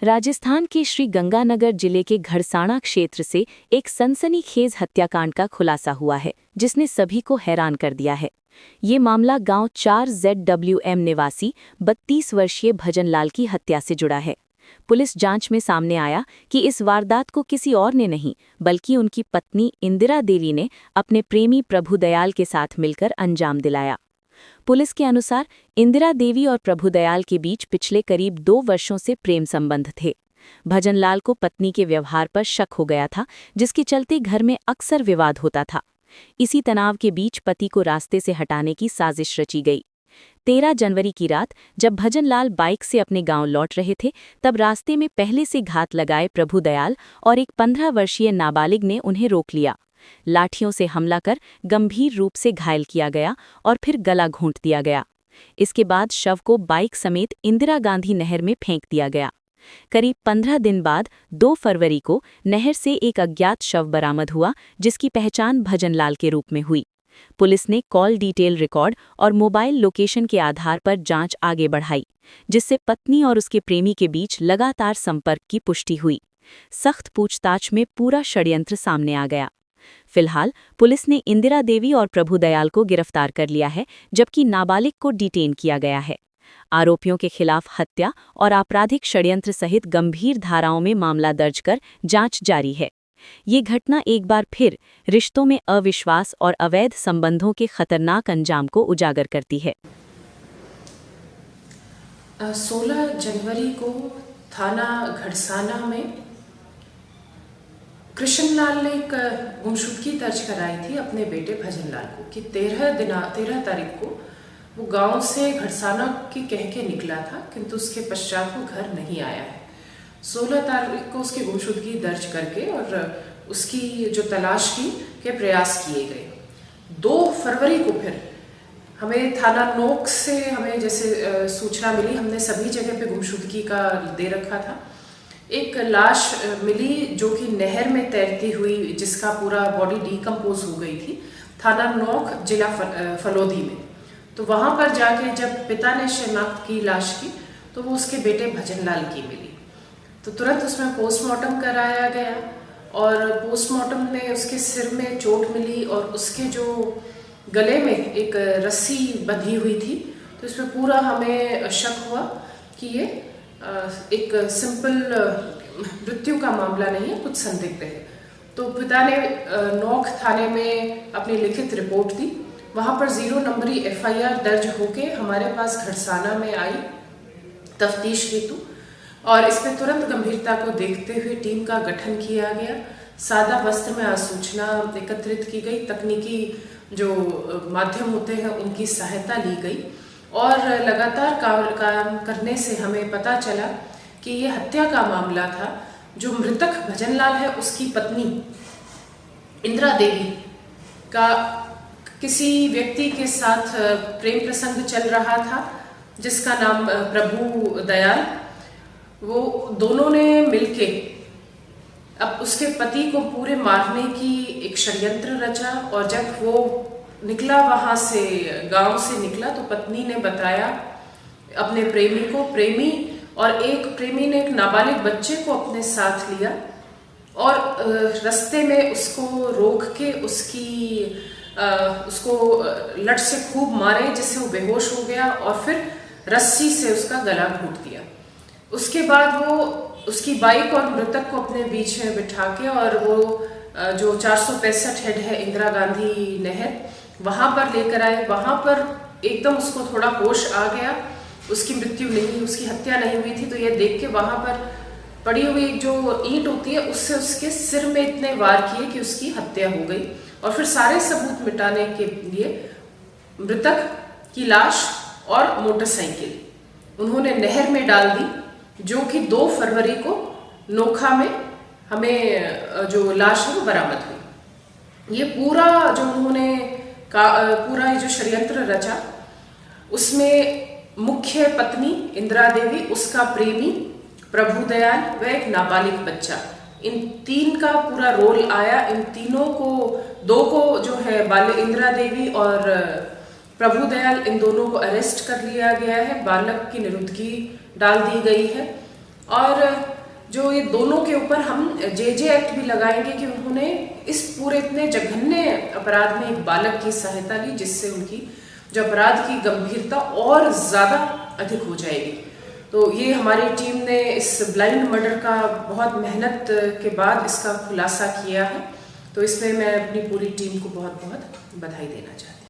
राजस्थान के श्री गंगानगर जिले के घड़साना क्षेत्र से एक सनसनीखेज हत्याकांड का खुलासा हुआ है, जिसने सभी को हैरान कर दिया है। ये मामला गांव 4ZWM निवासी 32 वर्षीय भजनलाल की हत्या से जुड़ा है। पुलिस जांच में सामने आया कि इस वारदात को किसी और ने नहीं, बल्कि उनकी पत्नी इंदिरा देवी ने अपने प्रेमी प्रभुदयाल के साथ मिलकर अंजाम दिलाया। पुलिस के अनुसार इंदिरा देवी और प्रभुदयाल के बीच पिछले करीब 2 वर्षों से प्रेम संबंध थे। भजनलाल को पत्नी के व्यवहार पर शक हो गया था, जिसके चलते घर में अक्सर विवाद होता था। इसी तनाव के बीच पति को रास्ते से हटाने की साजिश रची गई। 13 जनवरी की रात जब भजनलाल बाइक से अपने गांव लौट रहे थे, तब रास्ते में पहले से घात लगाए प्रभुदयाल और एक 15 वर्षीय नाबालिग ने उन्हें रोक लिया। लाठियों से हमला कर गंभीर रूप से घायल किया गया और फिर गला घोंट दिया गया। इसके बाद शव को बाइक समेत इंदिरा गांधी नहर में फेंक दिया गया। करीब 15 दिन बाद 2 फरवरी को नहर से एक अज्ञात शव बरामद हुआ, जिसकी पहचान भजनलाल के रूप में हुई। पुलिस ने कॉल डिटेल रिकॉर्ड और मोबाइल लोकेशन के आधार पर जांच आगे बढ़ाई, जिससे पत्नी और उसके प्रेमी के बीच लगातार संपर्क की पुष्टि हुई। सख्त पूछताछ में पूरा षड्यंत्र सामने आ गया। फिलहाल पुलिस ने इंदिरा देवी और प्रभुदयाल को गिरफ्तार कर लिया है, जबकि नाबालिग को डिटेन किया गया है। आरोपियों के खिलाफ हत्या और आपराधिक षड्यंत्र सहित गंभीर धाराओं में मामला दर्ज कर जांच जारी है। ये घटना एक बार फिर रिश्तों में अविश्वास और अवैध संबंधों के खतरनाक अंजाम को उजागर करती है। 16 जनवरी को थाना घड़साना में कृष्णलाल ने एक गुमशुदगी दर्ज कराई थी अपने बेटे भजनलाल को कि 13 तारीख को वो गांव से घड़साना की कह के निकला था, किंतु उसके पश्चात वो घर नहीं आया है। 16 तारीख को उसकी गुमशुदगी दर्ज करके और उसकी जो तलाश की के प्रयास किए गए। 2 फरवरी को फिर हमें थाना नोक से हमें जैसे सूचना मिली, हमने सभी जगह पे गुमशुदगी का दे रखा था। एक लाश मिली जो कि नहर में तैरती हुई, जिसका पूरा बॉडी डिकम्पोज हो गई थी, थाना नोक जिला फलोदी में। तो वहाँ पर जाके जब पिता ने शिनाख्त की लाश की, तो वो उसके बेटे भजनलाल की मिली। तो तुरंत उसमें पोस्टमार्टम कराया गया और पोस्टमार्टम में उसके सिर में चोट मिली और उसके जो गले में एक रस्सी बंधी हुई थी, तो इसमें पूरा हमें शक हुआ कि ये एक सिंपल मृत्यु का मामला नहीं है, कुछ संदिग्ध है। तो पिता ने नोक थाने में अपनी लिखित रिपोर्ट दी। वहाँ पर 0 नंबरी FIR दर्ज होके हमारे पास घड़साना में आई तफ्तीश हेतु, और इस पर तुरंत गंभीरता को देखते हुए टीम का गठन किया गया। सादा वस्त्र में आसूचना एकत्रित की गई, तकनीकी जो माध्यम होते हैं उनकी सहायता ली गई और लगातार काम करने से हमें पता चला कि ये हत्या का मामला था। जो मृतक भजनलाल है, उसकी पत्नी इंदिरा देवी का किसी व्यक्ति के साथ प्रेम प्रसंग चल रहा था, जिसका नाम प्रभुदयाल। वो दोनों ने मिलके अब उसके पति को पूरे मारने की एक षड्यंत्र रचा, और जब वो निकला वहाँ से, गांव से निकला, तो पत्नी ने बताया अपने प्रेमी को, प्रेमी और एक प्रेमी ने एक नाबालिग बच्चे को अपने साथ लिया और रास्ते में उसको रोक के उसको लठ से खूब मारे, जिससे वो बेहोश हो गया और फिर रस्सी से उसका गला घोंट दिया। उसके बाद वो उसकी बाइक और मृतक को अपने बीच में बिठा के और वो जो 465 हेड है इंदिरा गांधी नहर, वहाँ पर लेकर आए। वहाँ पर एकदम उसको थोड़ा होश आ गया, उसकी मृत्यु नहीं, उसकी हत्या नहीं हुई थी। तो ये देख के वहाँ पर पड़ी हुई जो ईंट होती है, उससे उसके सिर में इतने वार किए कि उसकी हत्या हो गई। और फिर सारे सबूत मिटाने के लिए मृतक की लाश और मोटरसाइकिल उन्होंने नहर में डाल दी, जो कि 2 फरवरी को नोखा में हमें जो लाश है वो बरामद हुई। ये पूरा जो उन्होंने पूरा ये जो षड्यंत्र रचा, उसमें मुख्य पत्नी इंदिरा देवी, उसका प्रेमी प्रभुदयाल व एक नाबालिग बच्चा, इन 3 का पूरा रोल आया। इन तीनों को, 2 को जो है बाले इंदिरा देवी और प्रभुदयाल, इन दोनों को अरेस्ट कर लिया गया है। बालक की निरुद्धगी डाल दी गई है और जो ये दोनों के ऊपर हम जे एक्ट भी लगाएंगे कि उन्होंने इस पूरे इतने जघन्य अपराध में एक बालक की सहायता ली, जिससे उनकी जो अपराध की गंभीरता और ज़्यादा अधिक हो जाएगी। तो ये हमारी टीम ने इस ब्लाइंड मर्डर का बहुत मेहनत के बाद इसका खुलासा किया है। तो इसमें मैं अपनी पूरी टीम को बहुत बहुत बधाई देना चाहती हूँ।